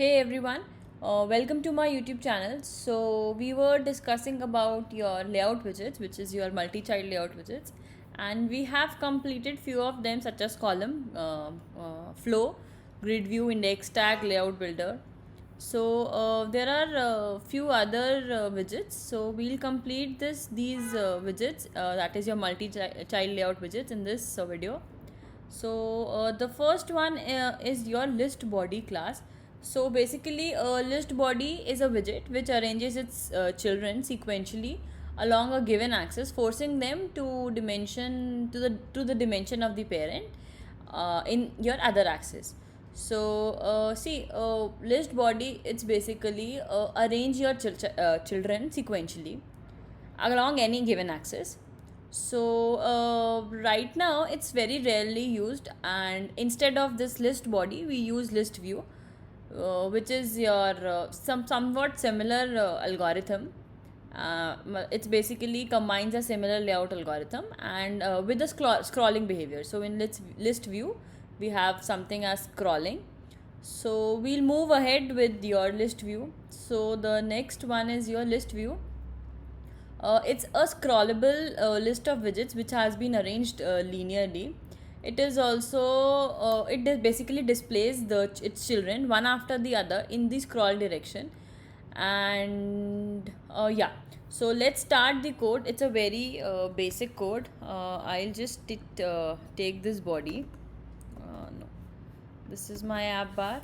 Hey everyone, welcome to my YouTube channel. So we were discussing about your layout widgets, which is your multi-child layout widgets, and we have completed few of them such as column, flow, grid view, index tag, layout builder. So there are few other widgets. So we'll complete these widgets, that is your multi-child layout widgets in this video. So the first one is your list body class. So basically a list body is a widget which arranges its children sequentially along a given axis, forcing them to the dimension of the parent in your other axis. So see, list body, it's basically arrange your children sequentially along any given axis. So right now it's very rarely used, and instead of this list body we use list view, which is your somewhat similar algorithm. It's basically combines a similar layout algorithm and with the scrolling behavior. So in list view we have something as scrolling. So we'll move ahead with your list view. So the next one is your list view. It's a scrollable list of widgets which has been arranged linearly. It is also basically displays its children one after the other in the scroll direction. And yeah, so let's start the code. It's a very basic code. I'll just take this body. No, this is my app bar.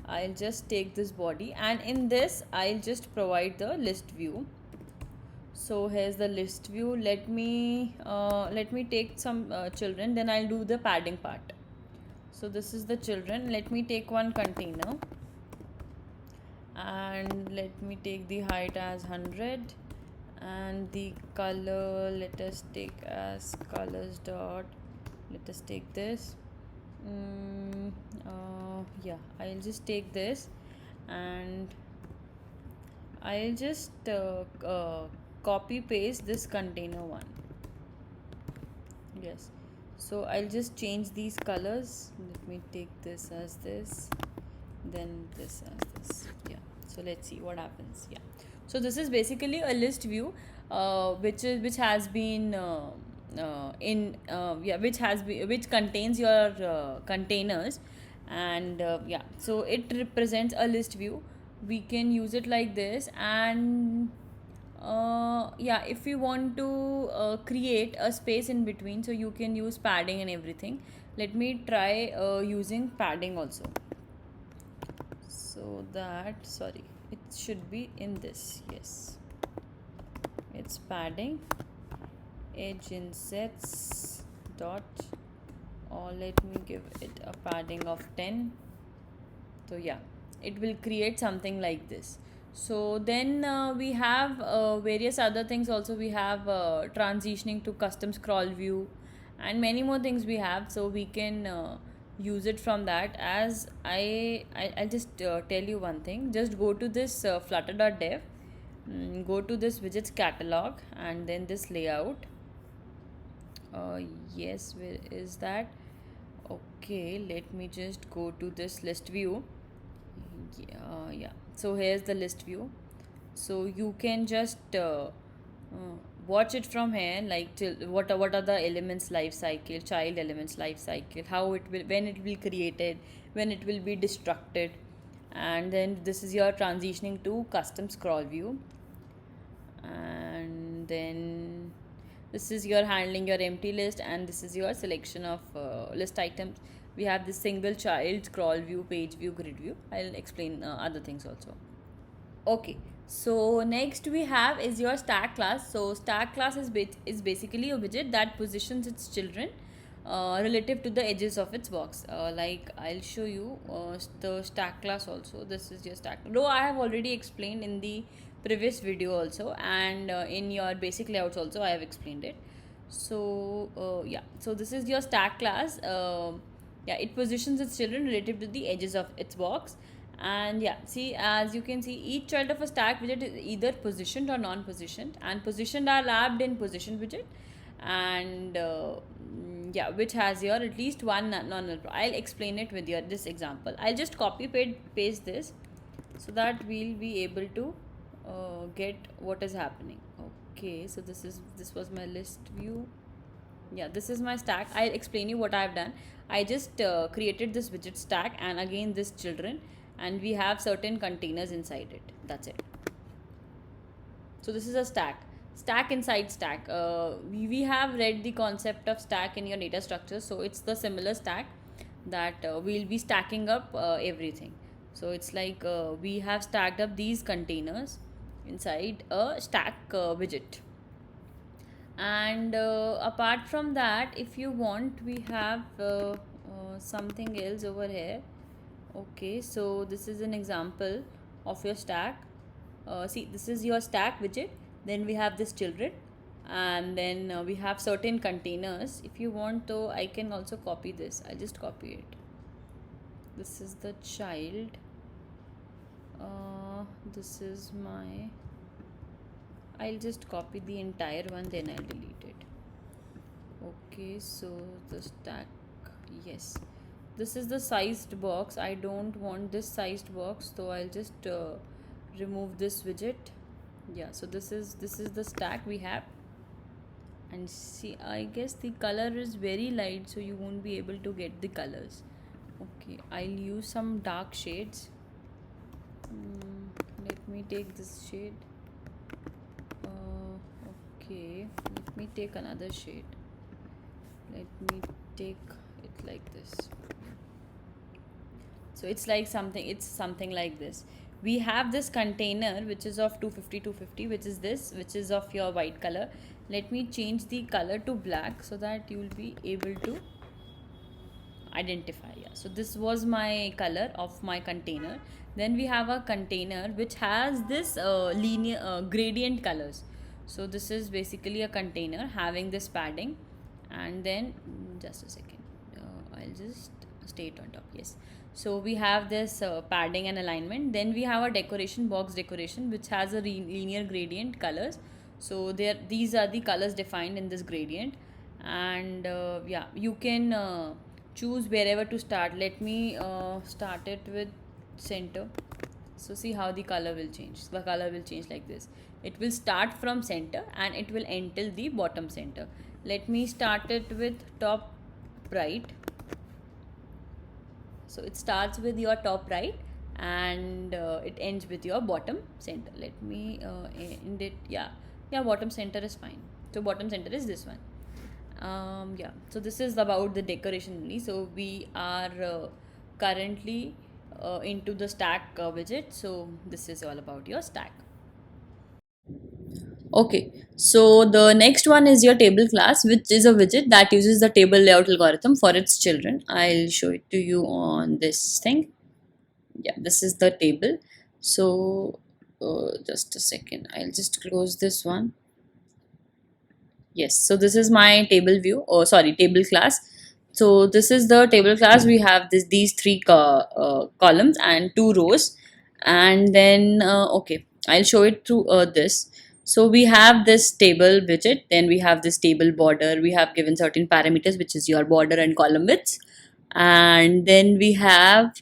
I'll just take this body, and in this I'll just provide the list view. So here's the list view. Let me take some children, then I'll do the padding part. So this is the children. Let me take one container and let me take the height as 100, and the color let us take as colors dot. Let us take this. Yeah, I'll just take this, and I'll just copy paste this container one. Yes, so I'll just change these colors. Let me take this as this, then this as this. Yeah, so let's see what happens. Yeah, so this is basically a list view which has been which contains your containers. And yeah, so it represents a list view. We can use it like this. And yeah, if you want to create a space in between, so you can use padding and everything. Let me try using padding also, so that, sorry, it should be in this. Yes, it's padding, edge insets dot, or let me give it a padding of 10. So yeah, it will create something like this. So then we have various other things also. We have transitioning to custom scroll view and many more things we have. So we can use it from that. As I'll just tell you one thing. Just go to this flutter.dev, go to this widgets catalog, and then this layout. Yes, where is that? Okay, let me just go to this list view. Yeah, so here's the list view. So you can just watch it from here, like till what are the elements life cycle, child elements life cycle, how it will, when it will be created, when it will be destructed. And then this is your transitioning to custom scroll view. And then this is your handling your empty list, and this is your selection of list items. We have this single child, scroll view, page view, grid view. I'll explain other things also. Okay, so next we have is your stack class. So stack class is basically a widget that positions its children relative to the edges of its box. Like I'll show you the stack class also. This is your stack. Though I have already explained in the previous video also, and in your basic layouts also I have explained it. So yeah, so this is your stack class. Yeah, it positions its children relative to the edges of its box. And yeah, see, as you can see, each child of a stack widget is either positioned or non-positioned, and positioned are lapped in position widget. And yeah, which has here at least one non null. I'll explain it with your this example. I'll just copy paste this, so that we'll be able to get what is happening. Okay, so this was my list view. Yeah, this is my stack. I'll explain you what I've done. I just created this widget stack, and again this children, and we have certain containers inside it. That's it. So this is a stack inside stack. We have read the concept of stack in your data structure, so it's the similar stack that we'll be stacking up everything. So it's like we have stacked up these containers inside a stack widget. And apart from that, if you want, we have something else over here. Okay, so this is an example of your stack. See, this is your stack widget. Then we have this children, and then we have certain containers. If you want, though, I can also copy this. I'll just copy it. This is the child. This is my. I'll just copy the entire one, then I'll delete it. Okay, so the stack, yes, this is the sized box. I don't want this sized box, so I'll just remove this widget. Yeah, so this is the stack we have. And see, I guess the color is very light, so you won't be able to get the colors. Okay, I'll use some dark shades. Let me take this shade. Okay, let me take another shade. Let me take it like this. So it's like something like this. We have this container which is of 250, which is this, which is of your white color. Let me change the color to black so that you will be able to identify. Yeah, so this was my color of my container. Then we have a container which has this linear gradient colors. So this is basically a container having this padding. And then just a second, I'll just stay it on top. Yes, so we have this padding and alignment. Then we have a decoration box decoration which has a linear gradient colors. So these are the colors defined in this gradient. And yeah, you can choose wherever to start. Let me start it with center. So see how the color will change. The color will change like this. It will start from center and it will end till the bottom center. Let me start it with top right. So it starts with your top right and it ends with your bottom center. Let me end it. Yeah, bottom center is fine. So bottom center is this one. Yeah, so this is about the decoration only. So we are currently into the stack widget. So this is all about your stack. Okay, so the next one is your table class, which is a widget that uses the table layout algorithm for its children. I'll show it to you on this thing. Yeah, this is the table. So just a second, I'll just close this one. Yes, so this is my table view, or sorry, table class. So this is the table class. We have these three columns and two rows. And then okay, I'll show it through this. So we have this table widget, then we have this table border. We have given certain parameters, which is your border and column widths. And then we have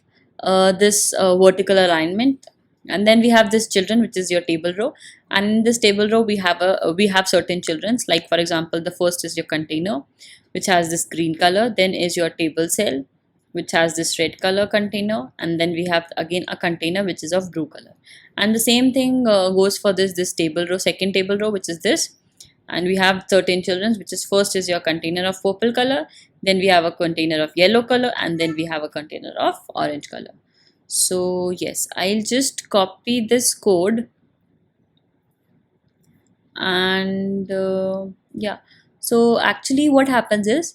this vertical alignment. And then we have this children, which is your table row. And in this table row, we have certain childrens. Like for example, the first is your container, which has this green color. Then is your table cell, which has this red color container. And then we have again a container which is of blue color. And the same thing goes for this table row, second table row, which is this. And we have certain children, which is first is your container of purple color. Then we have a container of yellow color, and then we have a container of orange color. So yes, I'll just copy this code. And yeah, so actually what happens is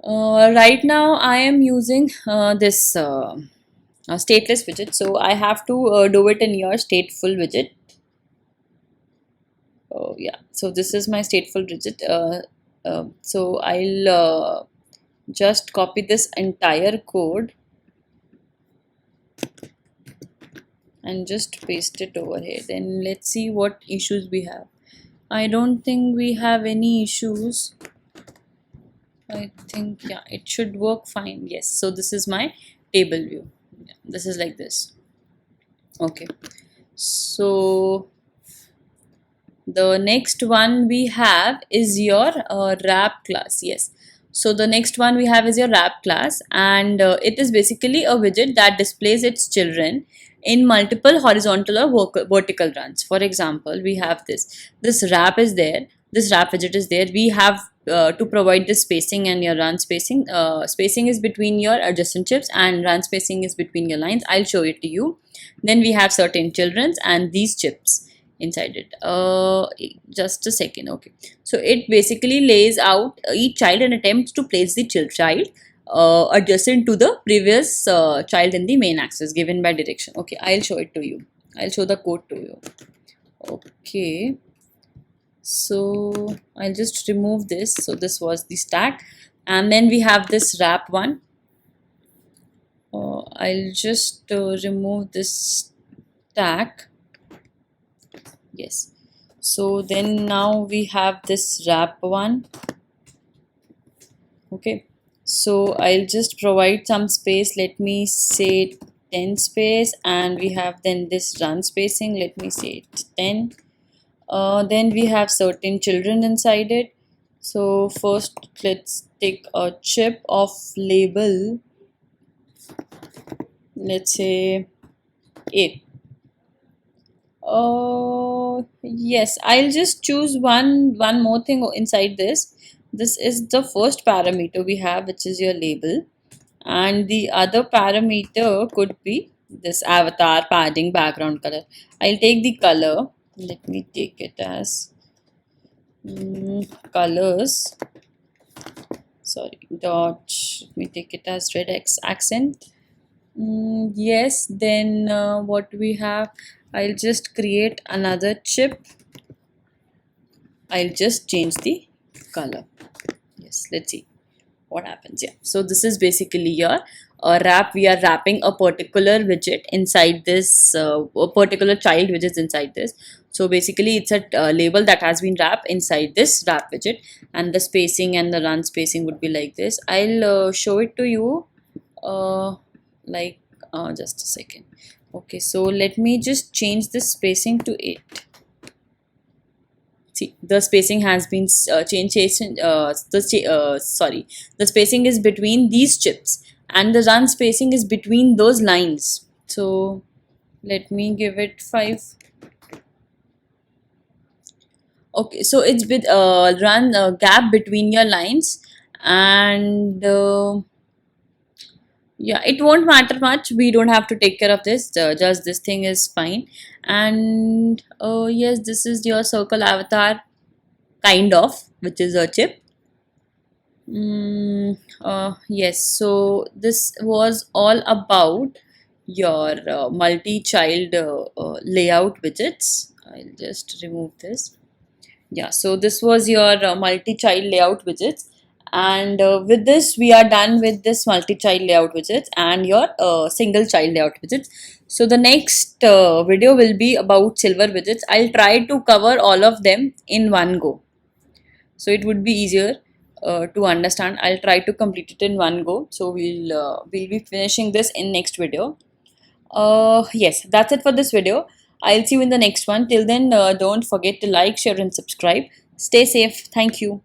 right now I am using this stateless widget. So I have to do it in your stateful widget. Oh yeah, so this is my stateful widget. So I'll just copy this entire code and just paste it over here. Then let's see what issues we have. I don't think we have any issues. I think yeah, it should work fine. Yes, so this is my table view. This is like this. Okay, so the next one we have is your wrap class. Yes, so the next one we have is your wrap class, and it is basically a widget that displays its children in multiple horizontal or vertical runs. For example, we have this wrap is there, this wrap widget is there. We have to provide the spacing and your run spacing. Spacing is between your adjacent chips and run spacing is between your lines. I'll show it to you. Then we have certain children's and these chips inside it. Just a second. Okay, so it basically lays out each child and attempts to place the child adjacent to the previous child in the main axis given by direction. Okay, I'll show it to you. I'll show the code to you. Okay, so I'll just remove this. So this was the stack, and then we have this wrap one. I'll just remove this stack. Yes, so then now we have this wrap one. Okay, so I'll just provide some space. Let me say 10 space, and we have then this run spacing. Let me say 10. Then we have certain children inside it. So first let's take a chip of label, let's say 8. Yes, I'll just choose one more thing inside this. This is the first parameter we have, which is your label, and the other parameter could be this avatar, padding, background color. I'll take the color. Let me take it as colors. Sorry, dot. Let me take it as red X accent. Yes, then what we have, I'll just create another chip. I'll just change the color. Yes, let's see what happens. Yeah, so this is basically your wrap. We are wrapping a particular widget inside this, a particular child widget inside this. So basically it's a label that has been wrapped inside this wrap widget, and the spacing and the run spacing would be like this. I'll show it to you like just a second. Okay, so let me just change this spacing to 8. See, the spacing has been changed. Sorry, the spacing is between these chips, and the run spacing is between those lines. So let me give it 5. Okay, so it's with run gap between your lines, and yeah, it won't matter much. We don't have to take care of this. Just this thing is fine. And yes, this is your circle avatar, kind of, which is a chip. Yes, so this was all about your multi-child layout widgets. I'll just remove this. Yeah, so this was your multi-child layout widgets, and with this we are done with this multi-child layout widgets and your single child layout widgets. So the next video will be about silver widgets. I'll try to cover all of them in one go, so it would be easier to understand. I'll try to complete it in one go. So we'll be finishing this in next video. Yes, that's it for this video. I'll see you in the next one. Till then, don't forget to like, share and subscribe. Stay safe. Thank you.